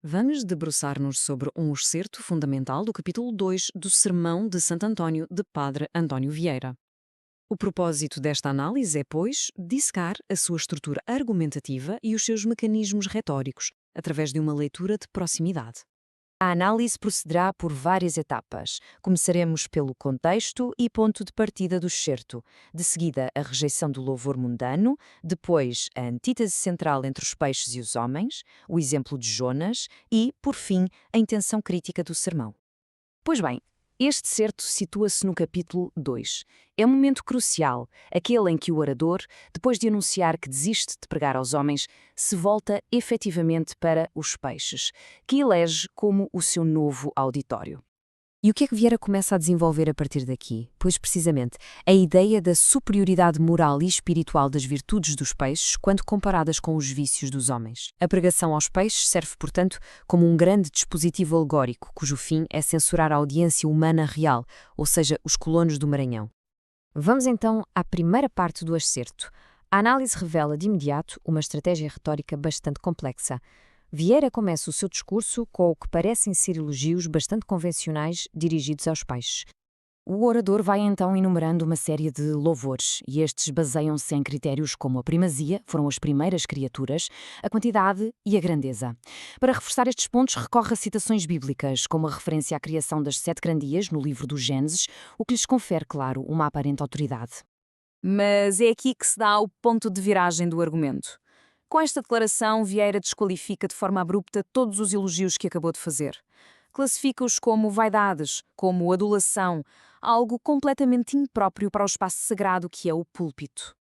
Vamos debruçar-nos sobre um excerto fundamental do capítulo 2 do Sermão de Santo António de Padre António Vieira. O propósito desta análise é, pois, dissecar a sua estrutura argumentativa e os seus mecanismos retóricos, através de uma leitura de proximidade. A análise procederá por várias etapas. Começaremos pelo contexto e ponto de partida do excerto, de seguida a rejeição do louvor mundano, depois a antítese central entre os peixes e os homens, o exemplo de Jonas e, por fim, a intenção crítica do sermão. Pois bem, este certo situa-se no capítulo 2. É um momento crucial, aquele em que o orador, depois de anunciar que desiste de pregar aos homens, se volta efetivamente para os peixes, que elege como o seu novo auditório. E o que é que Vieira começa a desenvolver a partir daqui? Pois, precisamente, a ideia da superioridade moral e espiritual das virtudes dos peixes quando comparadas com os vícios dos homens. A pregação aos peixes serve, portanto, como um grande dispositivo alegórico, cujo fim é censurar a audiência humana real, ou seja, os colonos do Maranhão. Vamos então à primeira parte do excerto. A análise revela de imediato uma estratégia retórica bastante complexa. Vieira começa o seu discurso com o que parecem ser elogios bastante convencionais dirigidos aos peixes. O orador vai então enumerando uma série de louvores, e estes baseiam-se em critérios como a primazia, foram as primeiras criaturas, a quantidade e a grandeza. Para reforçar estes pontos, recorre a citações bíblicas, como a referência à criação das 7 grandias no livro do Gênesis, o que lhes confere, claro, uma aparente autoridade. Mas é aqui que se dá o ponto de viragem do argumento. Com esta declaração, Vieira desqualifica de forma abrupta todos os elogios que acabou de fazer. Classifica-os como vaidades, como adulação, algo completamente impróprio para o espaço sagrado que é o púlpito.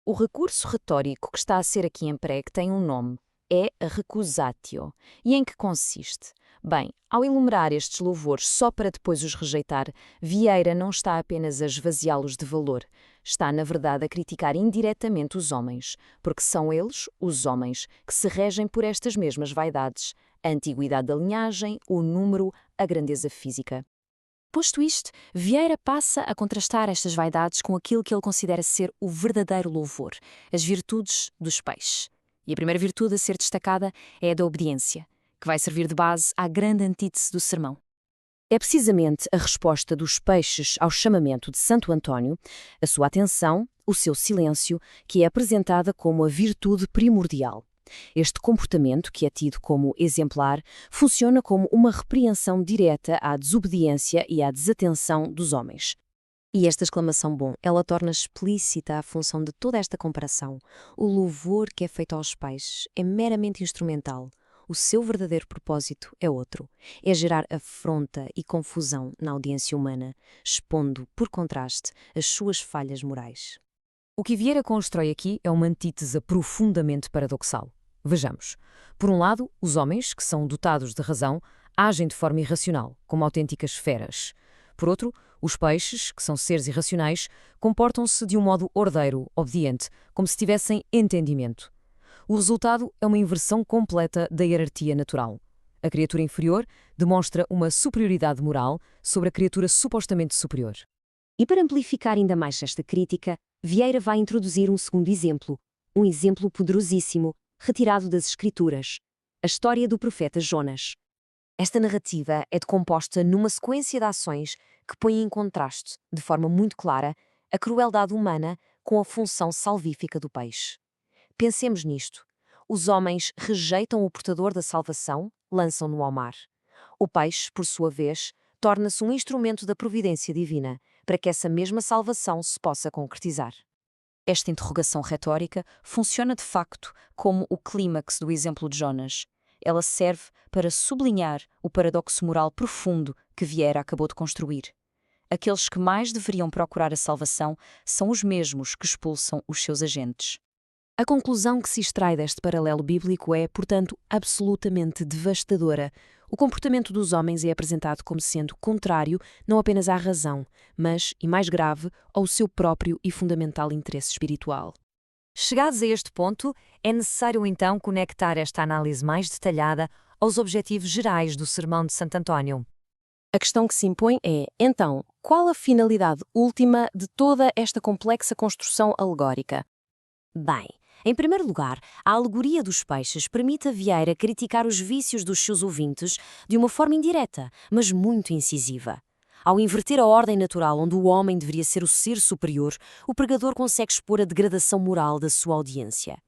O recurso retórico que está a ser aqui empregue tem um nome. É a recusatio. E em que consiste? Bem, ao enumerar estes louvores só para depois os rejeitar, Vieira não está apenas a esvaziá-los de valor. Está, na verdade, a criticar indiretamente os homens, porque são eles, os homens, que se regem por estas mesmas vaidades: a antiguidade da linhagem, o número, a grandeza física. Posto isto, Vieira passa a contrastar estas vaidades com aquilo que ele considera ser o verdadeiro louvor, as virtudes dos peixes. E a primeira virtude a ser destacada é a da obediência, que vai servir de base à grande antítese do sermão. É precisamente a resposta dos peixes ao chamamento de Santo António, a sua atenção, o seu silêncio, que é apresentada como a virtude primordial. Este comportamento, que é tido como exemplar, funciona como uma repreensão direta à desobediência e à desatenção dos homens. E esta exclamação bom, ela torna explícita a função de toda esta comparação. O louvor que é feito aos peixes é meramente instrumental. O seu verdadeiro propósito é outro. É gerar afronta e confusão na audiência humana, expondo, por contraste, as suas falhas morais. O que Vieira constrói aqui é uma antítese profundamente paradoxal. Vejamos. Por um lado, os homens, que são dotados de razão, agem de forma irracional, como autênticas feras. Por outro, os peixes, que são seres irracionais, comportam-se de um modo ordeiro, obediente, como se tivessem entendimento. O resultado é uma inversão completa da hierarquia natural. A criatura inferior demonstra uma superioridade moral sobre a criatura supostamente superior. E para amplificar ainda mais esta crítica, Vieira vai introduzir um exemplo poderosíssimo, retirado das Escrituras, a história do profeta Jonas. Esta narrativa é decomposta numa sequência de ações que põe em contraste, de forma muito clara, a crueldade humana com a função salvífica do peixe. Pensemos nisto. Os homens rejeitam o portador da salvação, lançam-no ao mar. O peixe, por sua vez, torna-se um instrumento da providência divina, para que essa mesma salvação se possa concretizar. Esta interrogação retórica funciona de facto como o clímax do exemplo de Jonas. Ela serve para sublinhar o paradoxo moral profundo que Vieira acabou de construir. Aqueles que mais deveriam procurar a salvação são os mesmos que expulsam os seus agentes. A conclusão que se extrai deste paralelo bíblico é, portanto, absolutamente devastadora. O comportamento dos homens é apresentado como sendo contrário não apenas à razão, mas, e mais grave, ao seu próprio e fundamental interesse espiritual. Chegados a este ponto, é necessário então conectar esta análise mais detalhada aos objetivos gerais do Sermão de Santo António. A questão que se impõe é, então, qual a finalidade última de toda esta complexa construção alegórica? Bem, Em primeiro lugar, a alegoria dos peixes permite a Vieira criticar os vícios dos seus ouvintes de uma forma indireta, mas muito incisiva. Ao inverter a ordem natural onde o homem deveria ser o ser superior, o pregador consegue expor a degradação moral da sua audiência.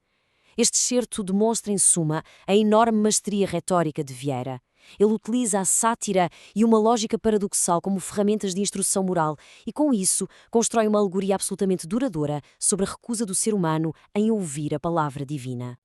Este excerto demonstra, em suma, a enorme mestria retórica de Vieira. Ele utiliza a sátira e uma lógica paradoxal como ferramentas de instrução moral e, com isso, constrói uma alegoria absolutamente duradoura sobre a recusa do ser humano em ouvir a palavra divina.